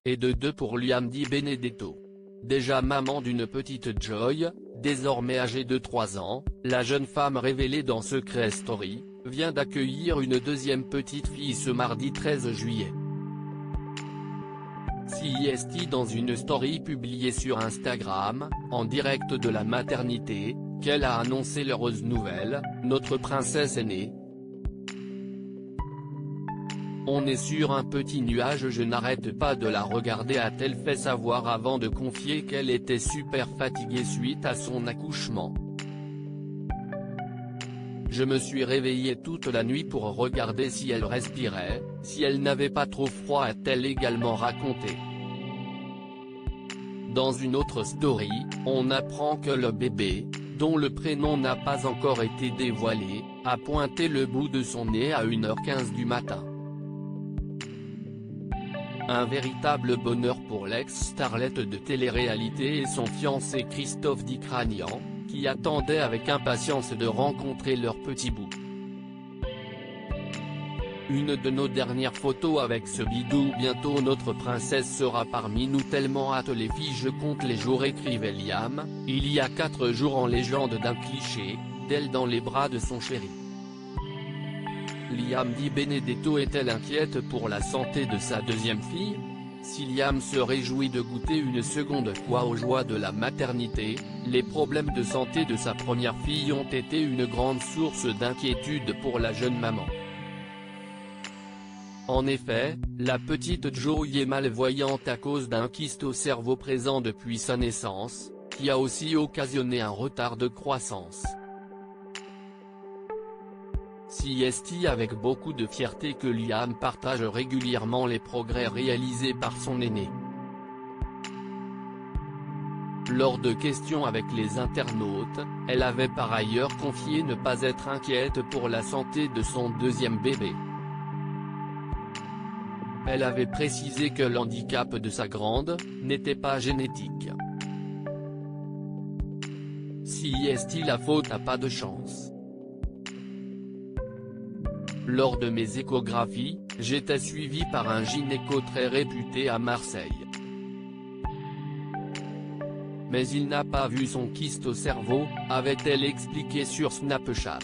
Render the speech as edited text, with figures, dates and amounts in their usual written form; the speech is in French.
et de 2 pour Liam Di Benedetto. Déjà maman d'une petite Joy, désormais âgée de 3 ans, la jeune femme révélée dans Secret Story, vient d'accueillir une deuxième petite fille ce mardi 13 juillet. CIST dans une story publiée sur Instagram, en direct de la maternité, qu'elle a annoncé l'heureuse nouvelle, notre princesse est née. On est sur un petit nuage, je n'arrête pas de la regarder, a-t-elle fait savoir avant de confier qu'elle était super fatiguée suite à son accouchement. Je me suis réveillée toute la nuit pour regarder si elle respirait, si elle n'avait pas trop froid, a-t-elle également raconté. Dans une autre story, on apprend que le bébé, dont le prénom n'a pas encore été dévoilé, a pointé le bout de son nez à 1h15 du matin. Un véritable bonheur pour l'ex-starlette de télé-réalité et son fiancé Christophe Dicranian, qui attendaient avec impatience de rencontrer leur petit bout. Une de nos dernières photos avec ce bidou, bientôt notre princesse sera parmi nous, tellement hâte les filles, je compte les jours, écrivait Liam, il y a 4 jours, en légende d'un cliché, d'elle dans les bras de son chéri. Liam Di Benedetto est-elle inquiète pour la santé de sa deuxième fille? Si Liam se réjouit de goûter une seconde fois aux joies de la maternité, les problèmes de santé de sa première fille ont été une grande source d'inquiétude pour la jeune maman. En effet, la petite Joy est malvoyante à cause d'un kyste au cerveau présent depuis sa naissance, qui a aussi occasionné un retard de croissance. CIST avec beaucoup de fierté que Liam partage régulièrement les progrès réalisés par son aîné. Lors de questions avec les internautes, elle avait par ailleurs confié ne pas être inquiète pour la santé de son deuxième bébé. Elle avait précisé que l'handicap de sa grande, n'était pas génétique. CIST la faute a pas de chance. Lors de mes échographies, j'étais suivi par un gynéco très réputé à Marseille. Mais il n'a pas vu son kyste au cerveau, avait-elle expliqué sur Snapchat.